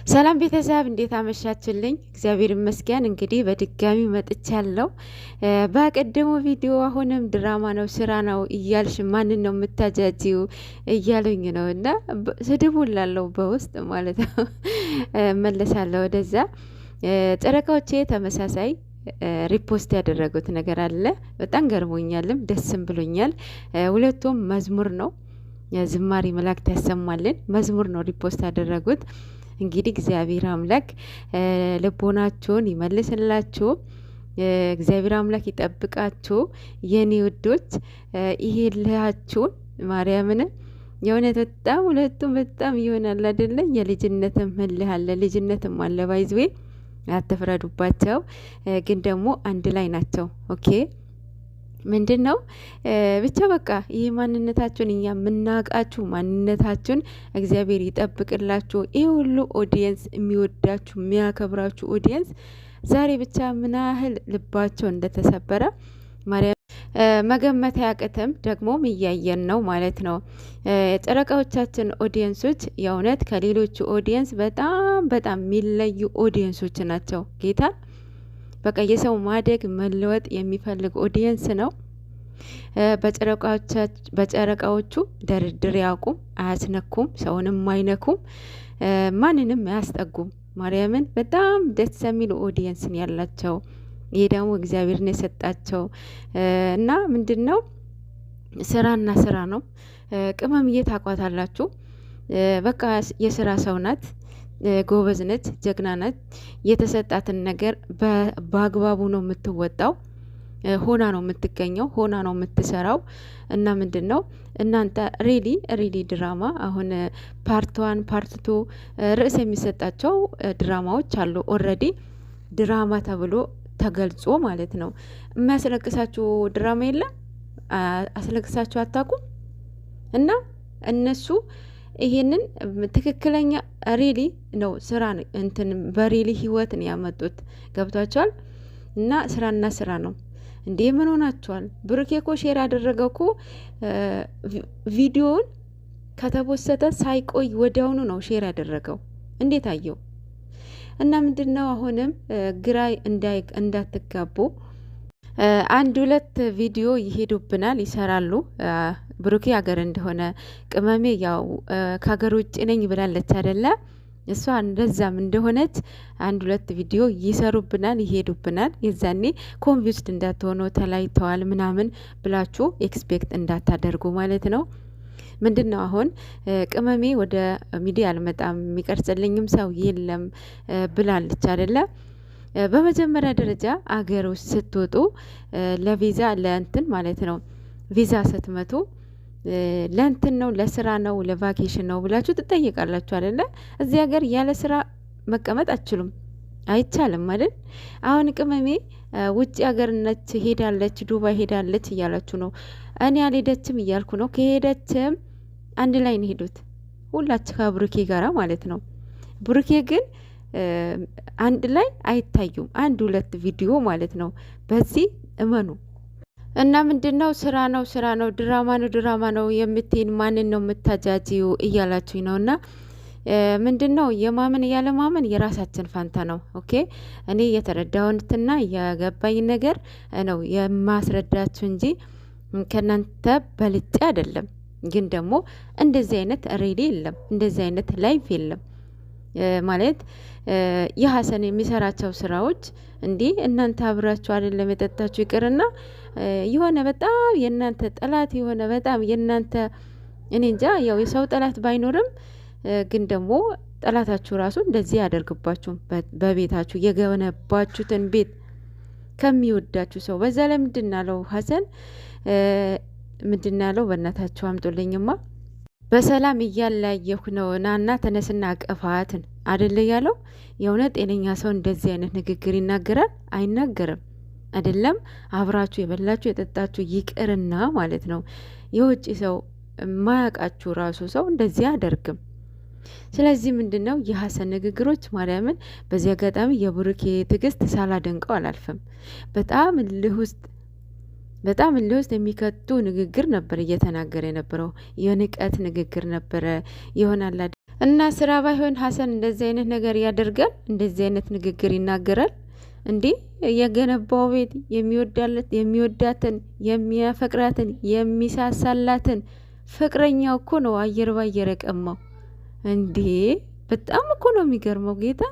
ሰላም ቤተሰብ እንዴት አመሻችሁልኝ? እግዚአብሔር ይመስገን። እንግዲህ በድጋሚ መጥቻለሁ። በቀደሙ ቪዲዮ አሁንም ድራማ ነው ስራ ነው እያልሽ ማንን ነው የምታጃጂው እያሉኝ ነው እና ስድቡ ላለው በውስጥ ማለት ነው መለሳለሁ ወደዛ። ጨረቃዎቼ ተመሳሳይ ሪፖስት ያደረጉት ነገር አለ። በጣም ገርሞኛልም ደስም ብሎኛል። ሁለቱም መዝሙር ነው ዝማሬ መላእክት ያሰማልን መዝሙር ነው ሪፖስት ያደረጉት። እንግዲህ እግዚአብሔር አምላክ ልቦናችሁን ይመልስላችሁ። እግዚአብሔር አምላክ ይጠብቃችሁ የኔ ውዶች። ይሄ ልሃችሁን ማርያምን የእውነት በጣም ሁለቱም በጣም ይሆናል አይደለ? የልጅነትም ህልህ አለ ልጅነትም አለ። ባይዝዌ አትፍረዱባቸው፣ ግን ደግሞ አንድ ላይ ናቸው። ኦኬ ምንድን ነው ብቻ በቃ ይህ ማንነታችሁን እኛ የምናውቃችሁ ማንነታችሁን እግዚአብሔር ይጠብቅላችሁ። ይህ ሁሉ ኦዲየንስ የሚወዳችሁ የሚያከብራችሁ ኦዲየንስ ዛሬ ብቻ ምን ያህል ልባቸው እንደተሰበረ ማርያም መገመት አያቅትም። ደግሞም እያየን ነው ማለት ነው። የጨረቃዎቻችን ኦዲየንሶች የእውነት ከሌሎቹ ኦዲየንስ በጣም በጣም የሚለዩ ኦዲየንሶች ናቸው። ጌታ በቃ የሰው ማደግ መለወጥ የሚፈልግ ኦዲየንስ ነው። በጨረቃዎቹ ድርድር ያውቁም፣ አያስነኩም፣ ሰውንም አይነኩም፣ ማንንም አያስጠጉም። ማርያምን በጣም ደስ የሚሉ ኦዲየንስን ያላቸው ይሄ ደግሞ እግዚአብሔርን የሰጣቸው እና ምንድን ነው ስራና ስራ ነው። ቅመምዬ ታቋታላችሁ። በቃ የስራ ሰው ናት። ጎበዝ ነች፣ ጀግና ነች። የተሰጣትን ነገር በአግባቡ ነው የምትወጣው። ሆና ነው የምትገኘው፣ ሆና ነው የምትሰራው። እና ምንድን ነው እናንተ ሬዲ ድራማ አሁን ፓርት 1 ፓርት 2 ርዕስ የሚሰጣቸው ድራማዎች አሉ። ኦልሬዲ ድራማ ተብሎ ተገልጾ ማለት ነው። የሚያስለቅሳችሁ ድራማ የለም? አስለቅሳችሁ አታውቁም? እና እነሱ ይሄንን ትክክለኛ ሬሊ ነው ስራ እንትን በሬሊ ህይወትን ያመጡት ገብቷቸዋል። እና ስራና ስራ ነው እንዴ? ምን ሆናቸዋል? ብሩኬ እኮ ሼር ያደረገው እኮ ቪዲዮውን ከተፖሰተ ሳይቆይ ወዲያውኑ ነው ሼር ያደረገው። እንዴት አየው? እና ምንድነው አሁንም ግራ እንዳትጋቡ አንድ ሁለት ቪዲዮ ይሄዱብናል፣ ይሰራሉ። ብሩኬ ሀገር እንደሆነ ቅመሜ ያው ከሀገር ውጭ ነኝ ብላለች አይደለ? እሷ እንደዛም እንደሆነች አንድ ሁለት ቪዲዮ ይሰሩብናል፣ ይሄዱብናል። የዛኔ ኮንቪውስድ እንዳትሆኑ ተለያይተዋል ምናምን ብላችሁ ኤክስፔክት እንዳታደርጉ ማለት ነው። ምንድን ነው አሁን ቅመሜ ወደ ሚዲያ አልመጣም የሚቀርጽልኝም ሰው የለም ብላለች አይደለ? በመጀመሪያ ደረጃ አገር ውስጥ ስትወጡ ለቪዛ ለእንትን ማለት ነው ቪዛ ስትመቱ ለእንትን ነው ለስራ ነው ለቫኬሽን ነው ብላችሁ ትጠይቃላችሁ አይደለ? እዚህ ሀገር ያለ ስራ መቀመጥ አትችሉም፣ አይቻልም አይደል? አሁን ቅመሜ ውጭ ሀገር ነች ሄዳለች፣ ዱባይ ሄዳለች እያላችሁ ነው። እኔ አልሄደችም እያልኩ ነው። ከሄደችም አንድ ላይ ነው ሄዱት ሁላችሁ ከብሩኬ ጋራ ማለት ነው። ብሩኬ ግን አንድ ላይ አይታዩም። አንድ ሁለት ቪዲዮ ማለት ነው። በዚህ እመኑ። እና ምንድን ነው ስራ ነው ድራማ ነው የምትይን ማንን ነው የምታጃጂው እያላችሁኝ ነው። እና ምንድን ነው የማመን ያለ ማመን የራሳችን ፋንታ ነው። ኦኬ እኔ የተረዳሁትና የገባኝ ነገር ነው የማስረዳችሁ እንጂ ከናንተ በልጬ አይደለም። ግን ደግሞ እንደዚህ አይነት ሬዲ የለም፣ እንደዚህ አይነት ላይፍ የለም ማለት የሀሰን የሚሰራቸው ስራዎች እንዲህ እናንተ አብራችሁ አይደለም የጠጣችሁ ይቅርና የሆነ በጣም የእናንተ ጠላት የሆነ በጣም የእናንተ እኔ እንጃ ያው የሰው ጠላት ባይኖርም ግን ደግሞ ጠላታችሁ ራሱ እንደዚህ ያደርግባችሁ በቤታችሁ የገነባችሁትን ቤት ከሚወዳችሁ ሰው በዛ ላይ ምንድን አለው ሀሰን ምንድን ያለው በእናታችሁ አምጦልኝማ በሰላም እያለያየሁ ነው ናና ተነስና አቀፋትን አደለ ያለው። የሆነ ጤነኛ ሰው እንደዚህ አይነት ንግግር ይናገራል? አይናገርም። አይደለም አብራችሁ የበላችሁ የጠጣችሁ ይቅርና ማለት ነው የውጭ ሰው ማያውቃችሁ ራሱ ሰው እንደዚህ አያደርግም። ስለዚህ ምንድን ነው የሀሰን ንግግሮች ማርያምን በዚህ አጋጣሚ የብሩኬ ትዕግስት ሳላደንቀው አላልፍም። በጣም እልህ ውስጥ የሚከቱ ንግግር ነበር እየተናገረ የነበረው። የንቀት ንግግር ነበረ ይሆናል እና ስራ ባይሆን ሀሰን እንደዚህ አይነት ነገር ያደርጋል? እንደዚህ አይነት ንግግር ይናገራል እንዴ? የገነባው ቤት የሚወዳትን የሚያፈቅራትን የሚሳሳላትን ፍቅረኛው እኮ ነው አየር ባየር የቀማው እንዴ! በጣም እኮ ነው የሚገርመው ጌታ